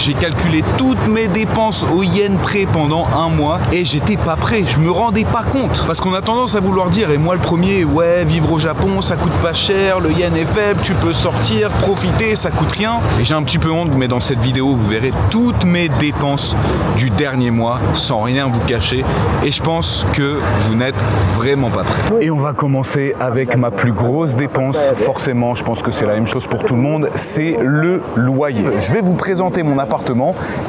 j'ai calculé toutes mes dépenses au yen près pendant un mois et j'étais pas prêt, je me rendais pas compte. Parce qu'on a tendance à vouloir dire, et moi le premier, ouais, vivre au Japon, ça coûte pas cher, le yen est faible, tu peux sortir, profiter, ça coûte rien. Et j'ai un petit peu honte, mais dans cette vidéo, vous verrez toutes mes dépenses du dernier mois, sans rien vous cacher. Et je pense que vous n'êtes vraiment pas prêts. Et on va commencer avec ma plus grosse dépense. Forcément, je pense que c'est la même chose pour tout le monde, c'est le loyer. Je vais vous présenter mon appartement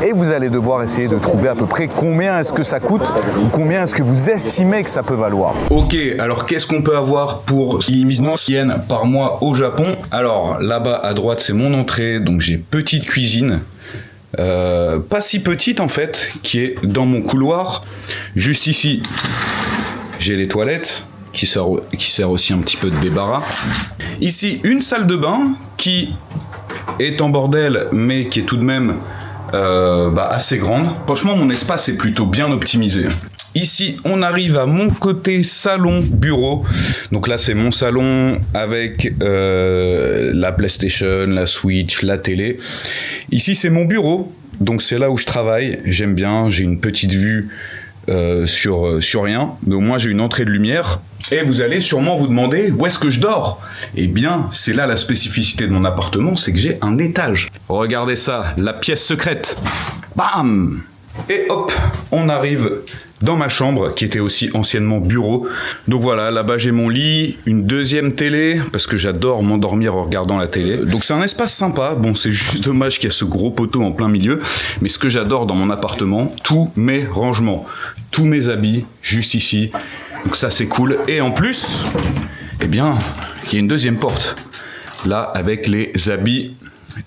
et vous allez devoir essayer de trouver à peu près combien est-ce que ça coûte ou combien est-ce que vous estimez que ça peut valoir. Ok, alors qu'est-ce qu'on peut avoir pour 1000 yens par mois au Japon? Alors là-bas à droite, c'est mon entrée, donc j'ai petite cuisine. Pas si petite en fait, qui est dans mon couloir. Juste ici, j'ai les toilettes qui sert aussi un petit peu de débarras. Ici, une salle de bain qui est en bordel, mais qui est tout de même assez grande. Franchement, mon espace est plutôt bien optimisé. Ici, on arrive à mon côté salon-bureau. Donc là, c'est mon salon avec la PlayStation, la Switch, la télé. Ici, c'est mon bureau. Donc c'est là où je travaille. J'aime bien, j'ai une petite vue sur rien. Mais au moins, j'ai une entrée de lumière. Et vous allez sûrement vous demander où est-ce que je dors? Eh bien, c'est là la spécificité de mon appartement, c'est que j'ai un étage. Regardez ça, la pièce secrète. Bam! Et hop, on arrive dans ma chambre, qui était aussi anciennement bureau. Donc voilà, là-bas j'ai mon lit, une deuxième télé, parce que j'adore m'endormir en regardant la télé. Donc c'est un espace sympa, bon c'est juste dommage qu'il y a ce gros poteau en plein milieu, mais ce que j'adore dans mon appartement, tous mes rangements, tous mes habits, juste ici. Donc ça c'est cool. Et en plus, eh bien, il y a une deuxième porte, là avec les habits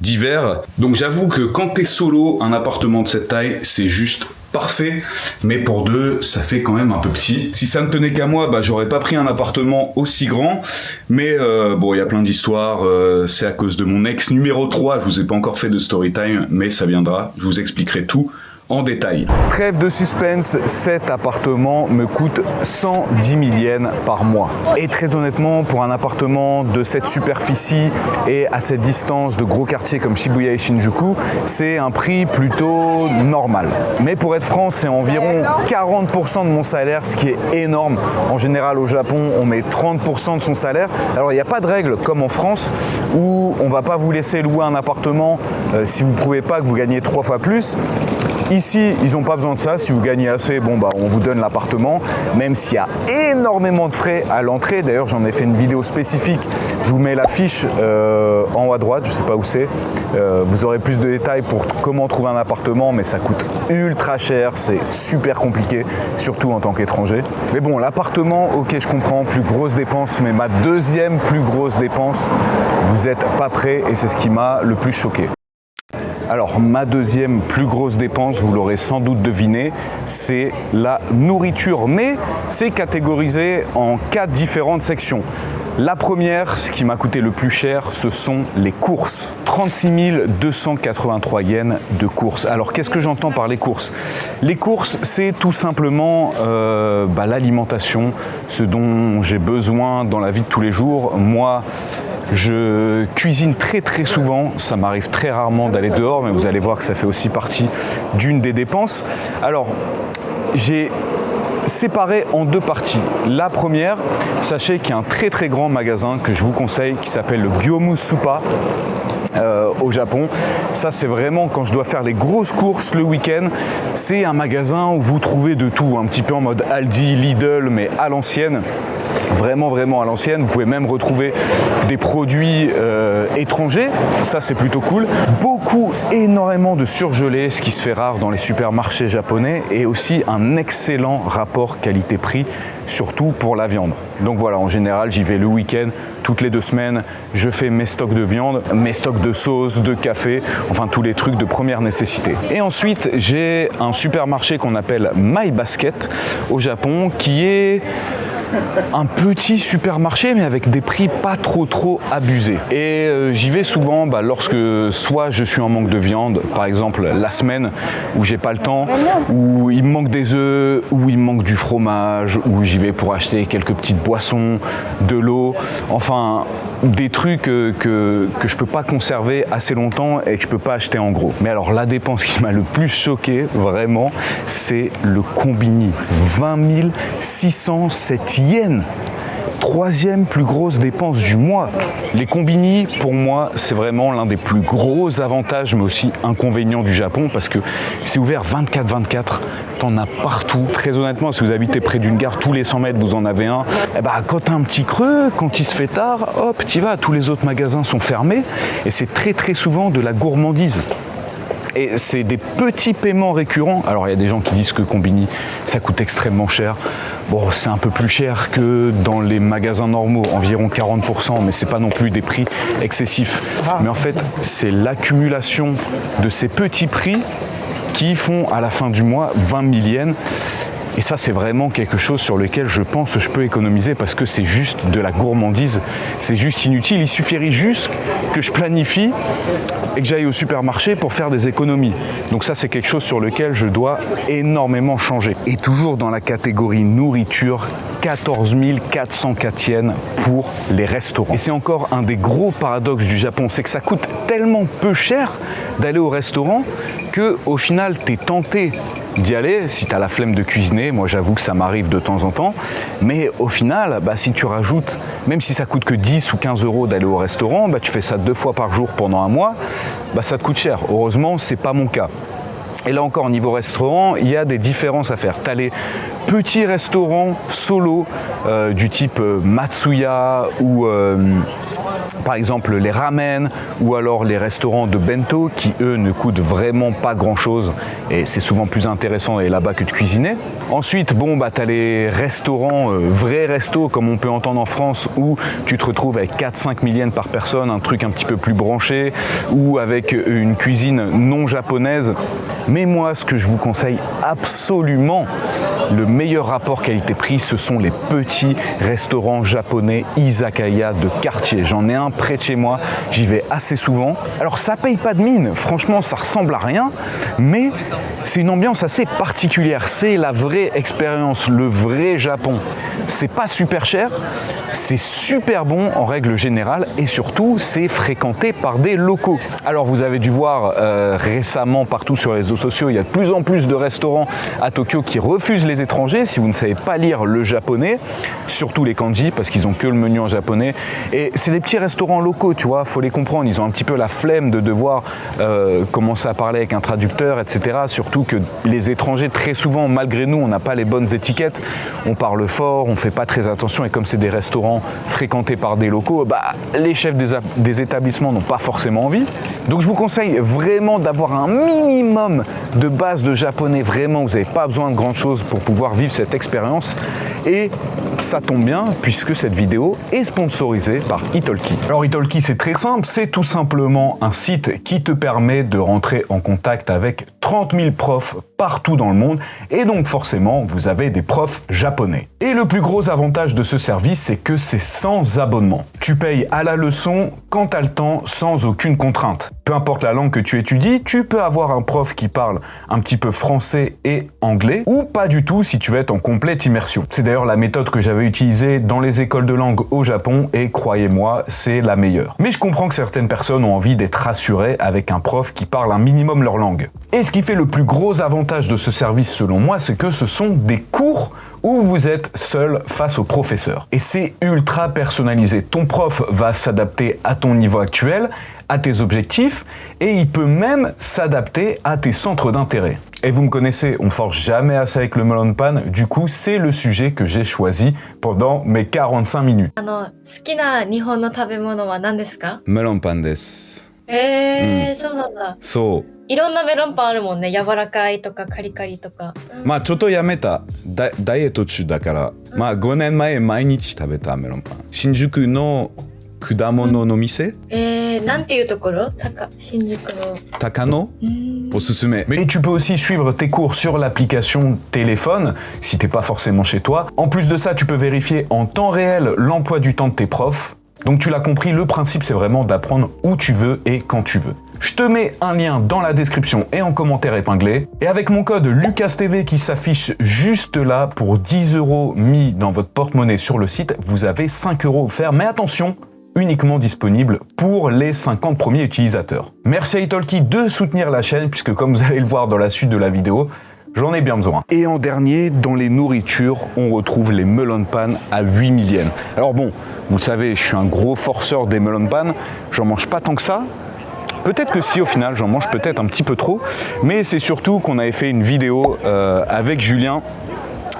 d'hiver. Donc j'avoue que quand t'es solo, un appartement de cette taille, c'est juste parfait, mais pour deux, ça fait quand même un peu petit. Si ça ne tenait qu'à moi, j'aurais pas pris un appartement aussi grand, mais bon, il y a plein d'histoires, c'est à cause de mon ex numéro 3, je vous ai pas encore fait de story time, mais ça viendra, je vous expliquerai tout en détail. Trêve de suspense, cet appartement me coûte 110 000 yens par mois. Et très honnêtement, pour un appartement de cette superficie et à cette distance de gros quartiers comme Shibuya et Shinjuku, c'est un prix plutôt normal. Mais pour être franc, c'est environ 40% de mon salaire, ce qui est énorme. En général, au Japon, on met 30% de son salaire. Alors, il n'y a pas de règle comme en France où on ne va pas vous laisser louer un appartement si vous ne prouvez pas que vous gagnez 3 fois plus. Ici, ils n'ont pas besoin de ça. Si vous gagnez assez, on vous donne l'appartement, même s'il y a énormément de frais à l'entrée. D'ailleurs, j'en ai fait une vidéo spécifique. Je vous mets l'affiche en haut à droite, je ne sais pas où c'est. Vous aurez plus de détails pour comment trouver un appartement, mais ça coûte ultra cher. C'est super compliqué, surtout en tant qu'étranger. Mais bon, l'appartement, ok, je comprends, plus grosse dépense, mais ma deuxième plus grosse dépense, vous n'êtes pas prêts et c'est ce qui m'a le plus choqué. Alors, ma deuxième plus grosse dépense, vous l'aurez sans doute deviné, c'est la nourriture. Mais c'est catégorisé en 4 différentes sections. La première, ce qui m'a coûté le plus cher, ce sont les courses. 36 283 yens de courses. Alors, qu'est-ce que j'entends par les courses? Les courses, c'est tout simplement l'alimentation, ce dont j'ai besoin dans la vie de tous les jours. Moi, je cuisine très souvent, ça m'arrive très rarement d'aller dehors, mais vous allez voir que ça fait aussi partie d'une des dépenses. Alors, j'ai séparé en 2 parties. La première, sachez qu'il y a un très grand magasin que je vous conseille qui s'appelle le Gyomu Supa. Au Japon, ça c'est vraiment quand je dois faire les grosses courses le week-end, c'est un magasin où vous trouvez de tout, un petit peu en mode Aldi, Lidl, mais à l'ancienne. Vraiment à l'ancienne. Vous pouvez même retrouver des produits étrangers, ça c'est plutôt cool. Énormément de surgelés, ce qui se fait rare dans les supermarchés japonais, et aussi un excellent rapport qualité-prix, surtout pour la viande. Donc voilà, en général, j'y vais le week-end, toutes les 2 semaines, je fais mes stocks de viande, mes stocks de sauce, de café, enfin tous les trucs de première nécessité. Et ensuite, j'ai un supermarché qu'on appelle My Basket au Japon, qui est un petit supermarché mais avec des prix pas trop abusés. Et j'y vais souvent lorsque soit je suis en manque de viande, par exemple la semaine où j'ai pas le temps, où il me manque des œufs, où il me manque du fromage, où j'y vais pour acheter quelques petites boissons, de l'eau, enfin des trucs que je peux pas conserver assez longtemps et que je peux pas acheter en gros. Mais alors la dépense qui m'a le plus choqué vraiment, c'est le combini. 20 607 yens. Troisième plus grosse dépense du mois. Les combini, pour moi, c'est vraiment l'un des plus gros avantages, mais aussi inconvénients du Japon, parce que c'est ouvert 24/24, t'en as partout. Très honnêtement, si vous habitez près d'une gare, tous les 100 mètres, vous en avez un. Et quand t'as un petit creux, quand il se fait tard, hop, t'y vas, tous les autres magasins sont fermés, et c'est très souvent de la gourmandise. Et c'est des petits paiements récurrents. Alors il y a des gens qui disent que combini, ça coûte extrêmement cher. Bon, c'est un peu plus cher que dans les magasins normaux, environ 40%, mais c'est pas non plus des prix excessifs. Mais en fait, c'est l'accumulation de ces petits prix qui font à la fin du mois 20 000 yens. Et ça, c'est vraiment quelque chose sur lequel je pense que je peux économiser parce que c'est juste de la gourmandise. C'est juste inutile. Il suffirait juste que je planifie et que j'aille au supermarché pour faire des économies. Donc ça, c'est quelque chose sur lequel je dois énormément changer. Et toujours dans la catégorie nourriture, 14 404 yens pour les restaurants. Et c'est encore un des gros paradoxes du Japon, c'est que ça coûte tellement peu cher d'aller au restaurant que au final, tu es tenté d'y aller si tu as la flemme de cuisiner. Moi, j'avoue que ça m'arrive de temps en temps. Mais au final, si tu rajoutes, même si ça coûte que 10 ou 15 euros d'aller au restaurant, tu fais ça 2 fois par jour pendant un mois, ça te coûte cher. Heureusement, c'est pas mon cas. Et là encore, niveau restaurant, il y a des différences à faire. Tu as les petits restaurants solo du type Matsuya ou par exemple les ramen ou alors les restaurants de bento qui eux ne coûtent vraiment pas grand chose et c'est souvent plus intéressant d'aller là-bas que de cuisiner. Ensuite, tu as les restaurants, vrais restos comme on peut entendre en France où tu te retrouves avec 4-5 000 yens par personne, un truc un petit peu plus branché ou avec une cuisine non japonaise. Mais moi, ce que je vous conseille absolument, le meilleur rapport qualité-prix, ce sont les petits restaurants japonais izakaya de quartier. J'en ai un près de chez moi, j'y vais assez souvent. Alors ça paye pas de mine, franchement ça ressemble à rien, mais c'est une ambiance assez particulière. C'est la vraie expérience, le vrai Japon. C'est pas super cher, c'est super bon en règle générale et surtout c'est fréquenté par des locaux. Alors vous avez dû voir récemment partout sur les réseaux sociaux, il y a de plus en plus de restaurants à Tokyo qui refusent les étrangers si vous ne savez pas lire le japonais, surtout les kanji parce qu'ils ont que le menu en japonais. Et c'est des petits restaurants locaux, tu vois, faut les comprendre. Ils ont un petit peu la flemme de devoir commencer à parler avec un traducteur, etc. Surtout que les étrangers, très souvent, malgré nous, on n'a pas les bonnes étiquettes. On parle fort, on fait pas très attention et comme c'est des restaurants fréquentés par des locaux, les chefs des établissements n'ont pas forcément envie. Donc je vous conseille vraiment d'avoir un minimum de base de japonais. Vraiment, vous n'avez pas besoin de grand chose pour pouvoir vivre cette expérience. Et ça tombe bien puisque cette vidéo est sponsorisée par Italki. Alors Italki, c'est très simple, c'est tout simplement un site qui te permet de rentrer en contact avec 30 000 profs partout dans le monde et donc forcément vous avez des profs japonais. Et le plus gros avantage de ce service, c'est que c'est sans abonnement. Tu payes à la leçon quand tu as le temps sans aucune contrainte. Peu importe la langue que tu étudies, tu peux avoir un prof qui parle un petit peu français et anglais ou pas du tout si tu veux être en complète immersion. C'est d'ailleurs la méthode que j'avais utilisée dans les écoles de langue au Japon et croyez-moi, c'est la meilleure. Mais je comprends que certaines personnes ont envie d'être rassurées avec un prof qui parle un minimum leur langue. Et ce qui fait le plus gros avantage de ce service selon moi, c'est que ce sont des cours où vous êtes seul face au professeur. Et c'est ultra personnalisé. Ton prof va s'adapter à ton niveau actuel, à tes objectifs, et il peut même s'adapter à tes centres d'intérêt. Et vous me connaissez, on force jamais assez avec le melon pan, du coup c'est le sujet que j'ai choisi pendant mes 45 minutes. 好きな日本の食べ物は何ですか？メロンパンです。そうなんだ。そう。いろんなメロンパンあるもんね。柔らかいとかカリカリとか。ちょっとやめた。ダイエット中だから。5年前毎日食べたメロンパン。新宿の Kudamono no mise. なんていうところ新宿の。 Takano. Osusume. Mais tu peux aussi suivre tes cours sur l'application téléphone, si t'es pas forcément chez toi. En plus de ça, tu peux vérifier en temps réel l'emploi du temps de tes profs. Donc tu l'as compris, le principe c'est vraiment d'apprendre où tu veux et quand tu veux. Je te mets un lien dans la description et en commentaire épinglé. Et avec mon code LUCASTV qui s'affiche juste là pour 10 € mis dans votre porte-monnaie sur le site, vous avez 5 € offerts. Mais attention, uniquement disponible pour les 50 premiers utilisateurs. Merci à Italki de soutenir la chaîne puisque comme vous allez le voir dans la suite de la vidéo, j'en ai bien besoin. Et en dernier, dans les nourritures, on retrouve les melon pan à 8 000 yens. Alors bon, vous le savez, je suis un gros forceur des melon pan, j'en mange pas tant que ça. Peut-être que si au final j'en mange peut-être un petit peu trop, mais c'est surtout qu'on avait fait une vidéo avec Julien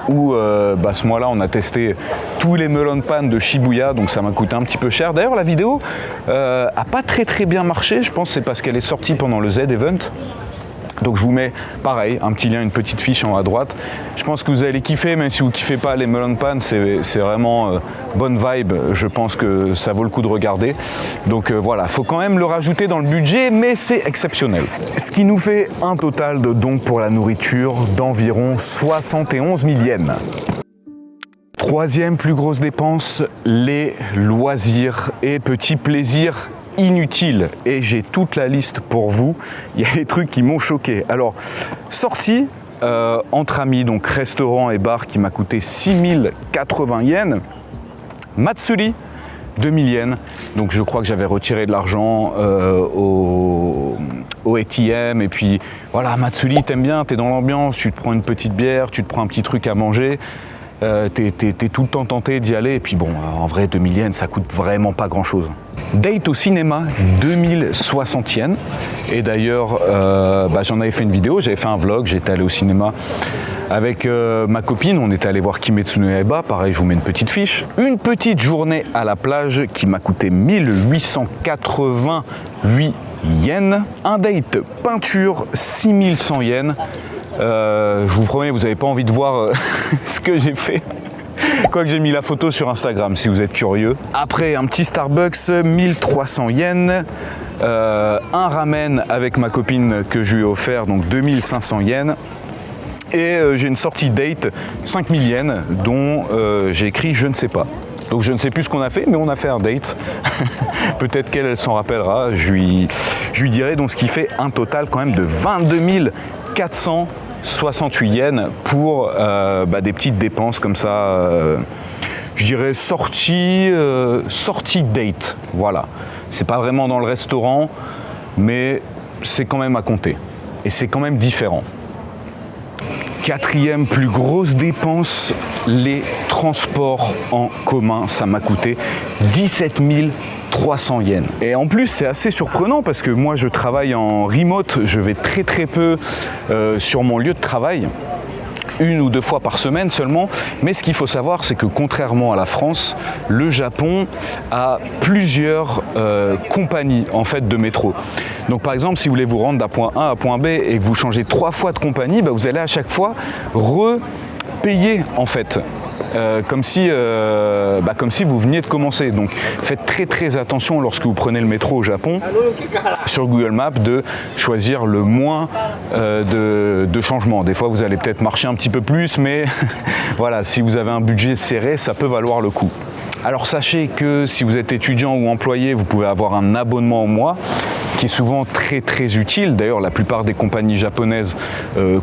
où à ce mois-là on a testé tous les melon pan de Shibuya, donc ça m'a coûté un petit peu cher. D'ailleurs la vidéo a pas très bien marché, je pense que c'est parce qu'elle est sortie pendant le Z-Event. Donc je vous mets pareil, un petit lien, une petite fiche en haut à droite. Je pense que vous allez kiffer, même si vous ne kiffez pas les melon pan, c'est vraiment bonne vibe. Je pense que ça vaut le coup de regarder. Donc voilà, faut quand même le rajouter dans le budget, mais c'est exceptionnel. Ce qui nous fait un total de donc pour la nourriture d'environ 71 000 yens. Troisième plus grosse dépense, les loisirs et petits plaisirs inutile, et j'ai toute la liste pour vous. Il y a des trucs qui m'ont choqué. Alors, sortie entre amis, donc restaurant et bar, qui m'a coûté 6080 yens. Matsuri, 2000 yens. Donc je crois que j'avais retiré de l'argent au ATM, et puis voilà, Matsuri, t'aimes bien, t'es dans l'ambiance, tu te prends une petite bière, tu te prends un petit truc à manger. T'es tout le temps tenté d'y aller, et puis bon, en vrai 2000 yens ça coûte vraiment pas grand chose. Date au cinéma, 2060 yens, et d'ailleurs j'en avais fait une vidéo, j'avais fait un vlog, j'étais allé au cinéma avec ma copine, on était allé voir Kimetsu no Yaiba, pareil je vous mets une petite fiche. Une petite journée à la plage qui m'a coûté 1888 yens, un date peinture 6100 yens. Je vous promets, vous n'avez pas envie de voir ce que j'ai fait. Quoique j'ai mis la photo sur Instagram si vous êtes curieux. Après, un petit Starbucks, 1300 yens. Un ramen avec ma copine que je lui ai offert, donc 2500 yens. Et j'ai une sortie date, 5000 yens, dont j'ai écrit je ne sais pas. Donc je ne sais plus ce qu'on a fait, mais on a fait un date. Peut-être qu'elle s'en rappellera. Je lui dirai, donc ce qui fait un total quand même de 22 468 yens pour des petites dépenses comme ça. Je dirais sortie date. Voilà. C'est pas vraiment dans le restaurant, mais c'est quand même à compter. Et c'est quand même différent. Quatrième plus grosse dépense, les transports en commun. Ça m'a coûté 17 300 yens. Et en plus, c'est assez surprenant parce que moi, je travaille en remote. Je vais très peu sur mon lieu de travail. 1 ou 2 fois par semaine seulement, mais ce qu'il faut savoir, c'est que contrairement à la France, le Japon a plusieurs compagnies en fait de métro. Donc par exemple, si vous voulez vous rendre d'un point A à point B et que vous changez 3 fois de compagnie, vous allez à chaque fois repayer en fait. Comme si vous veniez de commencer. Donc faites très attention lorsque vous prenez le métro au Japon sur Google Maps de choisir le moins de changements. Des fois vous allez peut-être marcher un petit peu plus, mais voilà, si vous avez un budget serré, ça peut valoir le coup. Alors sachez que si vous êtes étudiant ou employé, vous pouvez avoir un abonnement au mois qui est souvent très utile. D'ailleurs, la plupart des compagnies japonaises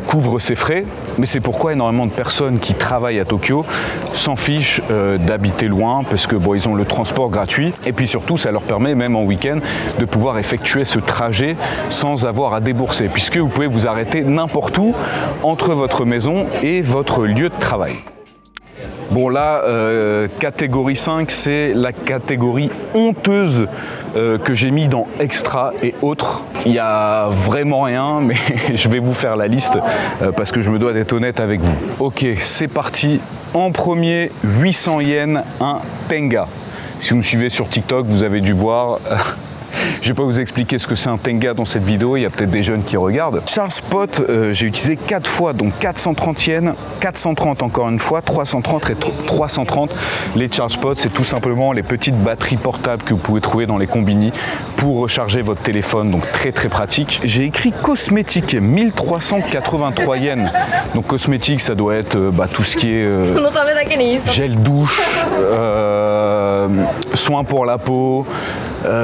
couvrent ces frais. Mais c'est pourquoi énormément de personnes qui travaillent à Tokyo s'en fichent d'habiter loin parce que ils ont le transport gratuit. Et puis surtout, ça leur permet, même en week-end, de pouvoir effectuer ce trajet sans avoir à débourser, puisque vous pouvez vous arrêter n'importe où entre votre maison et votre lieu de travail. Bon là, catégorie 5, c'est la catégorie honteuse que j'ai mis dans extra et autres. Il n'y a vraiment rien, mais je vais vous faire la liste parce que je me dois d'être honnête avec vous. Ok, c'est parti. En premier, 800 yens, un tenga. Si vous me suivez sur TikTok, vous avez dû voir Je vais pas vous expliquer ce que c'est un Tenga dans cette vidéo, il y a peut-être des jeunes qui regardent. Charge-pot, j'ai utilisé 4 fois, donc 430 yens, 430 encore une fois, 330 et 330. Les charge-pots, c'est tout simplement les petites batteries portables que vous pouvez trouver dans les combini pour recharger votre téléphone, donc très très pratique. J'ai écrit cosmétique, 1383 yens. Donc cosmétique, ça doit être tout ce qui est gel douche, soins pour la peau,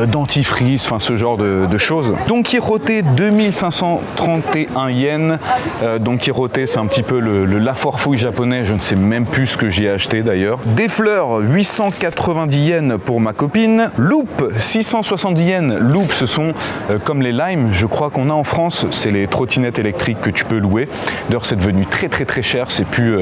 dentifrice, enfin ce genre de choses. Don Quirote 2531 yens. Don Quirote, c'est un petit peu le Laforfouille japonais, je ne sais même plus ce que j'y ai acheté d'ailleurs. Des fleurs, 890 yens pour ma copine. Loop, 670 yens. Loop, ce sont comme les Lime, je crois qu'on a en France, c'est les trottinettes électriques que tu peux louer. D'ailleurs, c'est devenu très très très cher, c'est plus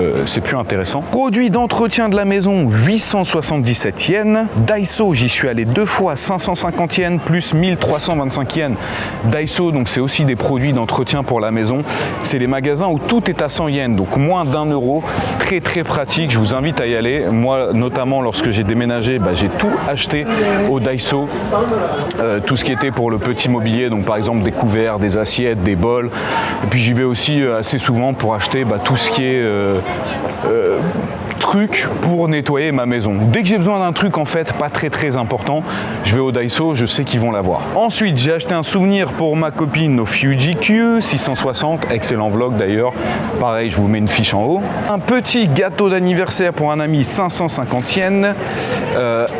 intéressant. Produits d'entretien de la maison, 877 yens. Daiso, j'y suis allé 2 fois, 550 yens plus 1325 yens. Daiso, donc c'est aussi des produits d'entretien pour la maison. C'est les magasins où tout est à 100 yens, donc moins d'1 euro. Très très pratique, je vous invite à y aller. Moi, notamment lorsque j'ai déménagé, j'ai tout acheté au Daiso. Tout ce qui était pour le petit mobilier, donc par exemple des couverts, des assiettes, des bols. Et puis j'y vais aussi assez souvent pour acheter tout ce qui est truc pour nettoyer ma maison. Dès que j'ai besoin d'un truc en fait pas très très important, je vais au Daiso, je sais qu'ils vont l'avoir. Ensuite, j'ai acheté un souvenir pour ma copine au Fuji-Q 660, excellent vlog d'ailleurs. Pareil, je vous mets une fiche en haut. Un petit gâteau d'anniversaire pour un ami, 550 yens.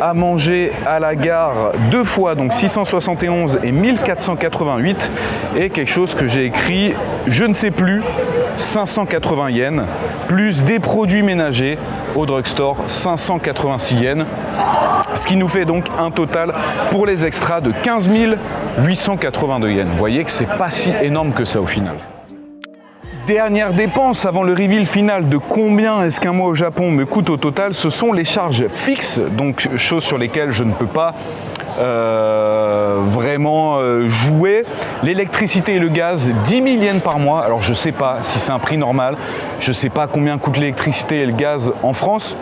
À manger à la gare 2 fois, donc 671 et 1488. Et quelque chose que j'ai écrit, je ne sais plus, 580 yens, plus des produits ménagers au drugstore, 586 yens. Ce qui nous fait donc un total pour les extras de 15 882 yens. Vous voyez que c'est pas si énorme que ça au final. Dernière dépense avant le reveal final de combien est-ce qu'un mois au Japon me coûte au total, ce sont les charges fixes, donc choses sur lesquelles je ne peux pas vraiment jouer. L'électricité et le gaz, 10 000 yens par mois. Alors je sais pas si c'est un prix normal, je sais pas combien coûte l'électricité et le gaz en France.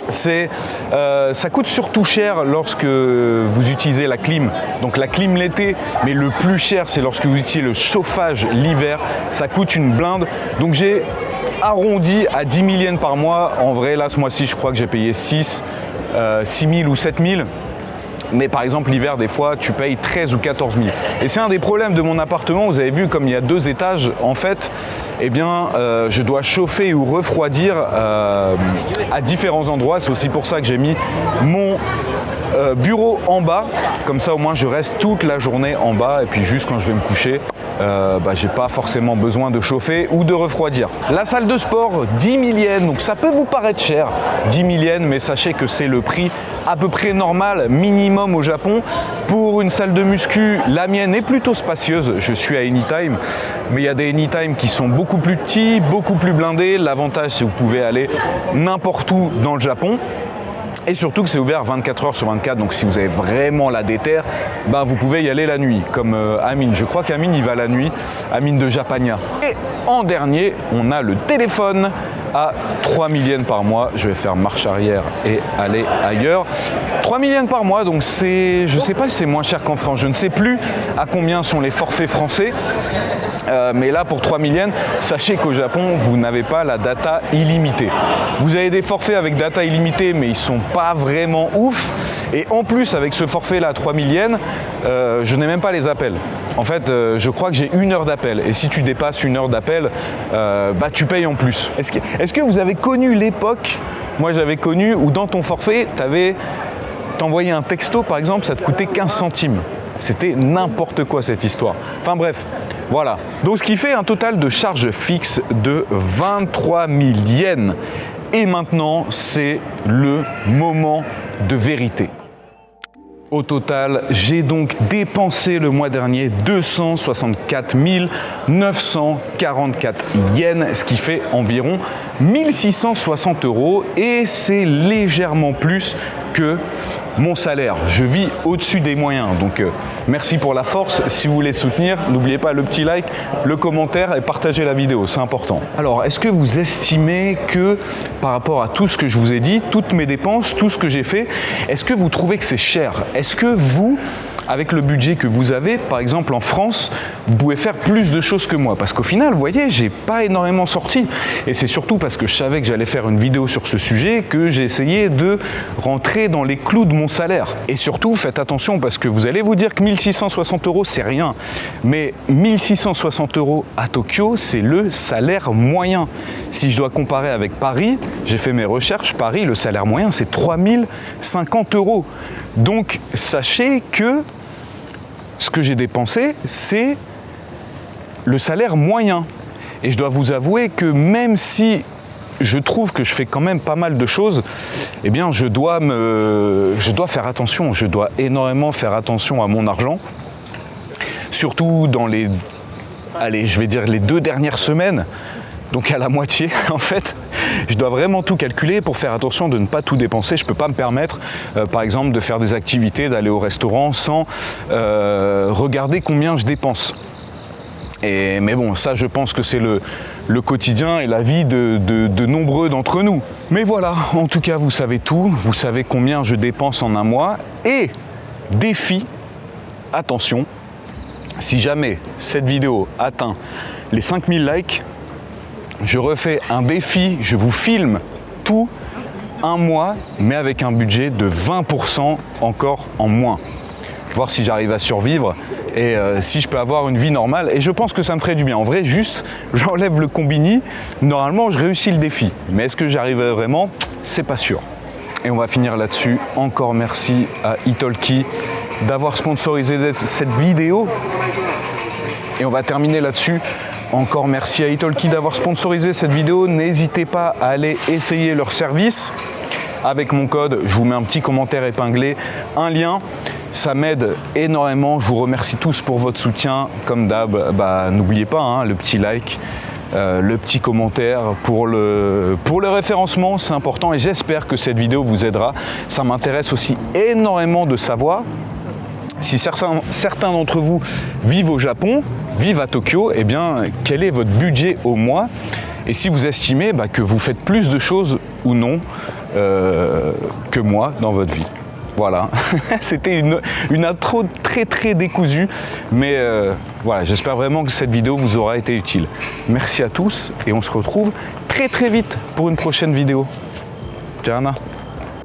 Ça coûte surtout cher lorsque vous utilisez la clim. Donc la clim l'été, mais le plus cher c'est lorsque vous utilisez le chauffage l'hiver. Ça coûte une blinde. Donc j'ai arrondi à 10 000 yens par mois. En vrai, là ce mois-ci, je crois que j'ai payé 6 000 ou 7 000. Mais par exemple l'hiver, des fois tu payes 13 ou 14 000. Et c'est un des problèmes de mon appartement. Vous avez vu, comme il y a 2 étages, en fait, je dois chauffer ou refroidir à différents endroits. C'est aussi pour ça que j'ai mis mon bureau en bas. Comme ça au moins je reste toute la journée en bas. Et puis juste quand je vais me coucher, j'ai pas forcément besoin de chauffer ou de refroidir. La salle de sport, 10 000 yens, donc ça peut vous paraître cher, 10 000 yens, mais sachez que c'est le prix à peu près normal, minimum au Japon. Pour une salle de muscu, la mienne est plutôt spacieuse, je suis à Anytime, mais il y a des Anytime qui sont beaucoup plus petits, beaucoup plus blindés. L'avantage, c'est que vous pouvez aller n'importe où dans le Japon. Et surtout que c'est ouvert 24 heures sur 24, donc si vous avez vraiment la déterre, vous pouvez y aller la nuit, comme Amine. Je crois qu'Amine y va la nuit, Amine de Japania. Et en dernier, on a le téléphone à 3 000 yens par mois. Je vais faire marche arrière et aller ailleurs. 3 000 yens par mois, donc c'est, je ne sais pas si c'est moins cher qu'en France, je ne sais plus à combien sont les forfaits français. Mais là, pour 3 000 yens, sachez qu'au Japon, vous n'avez pas la data illimitée. Vous avez des forfaits avec data illimitée, mais ils ne sont pas vraiment ouf. Et en plus, avec ce forfait-là, 3 000 yens, je n'ai même pas les appels. En fait, je crois que j'ai 1 heure d'appel. Et si tu dépasses 1 heure d'appel, tu payes en plus. Est-ce que vous avez connu l'époque, moi j'avais connu, où dans ton forfait, t'envoyais un texto, par exemple, ça te coûtait 15 centimes. C'était n'importe quoi cette histoire. Enfin bref, voilà. Donc ce qui fait un total de charges fixes de 23 000 yens. Et maintenant, c'est le moment de vérité. Au total, j'ai donc dépensé le mois dernier 264 944 yens, ce qui fait environ 1660 €, et c'est légèrement plus que mon salaire. Je vis au-dessus des moyens, donc merci pour la force. Si vous voulez soutenir, n'oubliez pas le petit like, le commentaire et partager la vidéo, c'est important. Alors, est-ce que vous estimez que par rapport à tout ce que je vous ai dit, toutes mes dépenses, tout ce que j'ai fait, est-ce que vous trouvez que c'est cher? Est-ce que vous, avec le budget que vous avez, par exemple en France, vous pouvez faire plus de choses que moi. Parce qu'au final, vous voyez, j'ai pas énormément sorti. Et c'est surtout parce que je savais que j'allais faire une vidéo sur ce sujet que j'ai essayé de rentrer dans les clous de mon salaire. Et surtout, faites attention parce que vous allez vous dire que 1660 €, c'est rien. Mais 1660 € à Tokyo, c'est le salaire moyen. Si je dois comparer avec Paris, j'ai fait mes recherches, Paris, le salaire moyen, c'est 3050 €. Donc, sachez que ce que j'ai dépensé, c'est le salaire moyen. Et je dois vous avouer que même si je trouve que je fais quand même pas mal de choses, eh bien je dois faire attention, je dois énormément faire attention à mon argent, surtout dans les 2 dernières semaines, donc à la moitié en fait. Je dois vraiment tout calculer pour faire attention de ne pas tout dépenser. Je ne peux pas me permettre, par exemple, de faire des activités, d'aller au restaurant sans regarder combien je dépense. Mais bon, ça, je pense que c'est le quotidien et la vie de nombreux d'entre nous. Mais voilà, en tout cas, vous savez tout. Vous savez combien je dépense en un mois. Et défi, attention, si jamais cette vidéo atteint les 5000 likes, je refais un défi, je vous filme tout un mois, mais avec un budget de 20% encore en moins. Voir si j'arrive à survivre et si je peux avoir une vie normale. Et je pense que ça me ferait du bien. En vrai, juste, j'enlève le combini. Normalement, je réussis le défi. Mais est-ce que j'arriverai vraiment? C'est pas sûr. Et on va finir là-dessus. Encore merci à Italki d'avoir sponsorisé cette vidéo. Et on va terminer là-dessus. Encore merci à Italki d'avoir sponsorisé cette vidéo. N'hésitez pas à aller essayer leur service. Avec mon code, je vous mets un petit commentaire épinglé, un lien. Ça m'aide énormément. Je vous remercie tous pour votre soutien. Comme d'hab, n'oubliez pas le petit like, le petit commentaire pour le référencement. C'est important et j'espère que cette vidéo vous aidera. Ça m'intéresse aussi énormément de savoir si certains d'entre vous vivent au Japon, vivent à Tokyo, eh bien, quel est votre budget au mois? Et si vous estimez que vous faites plus de choses ou non que moi dans votre vie. Voilà, c'était une intro très décousue, mais voilà, j'espère vraiment que cette vidéo vous aura été utile. Merci à tous et on se retrouve très vite pour une prochaine vidéo. Ciao.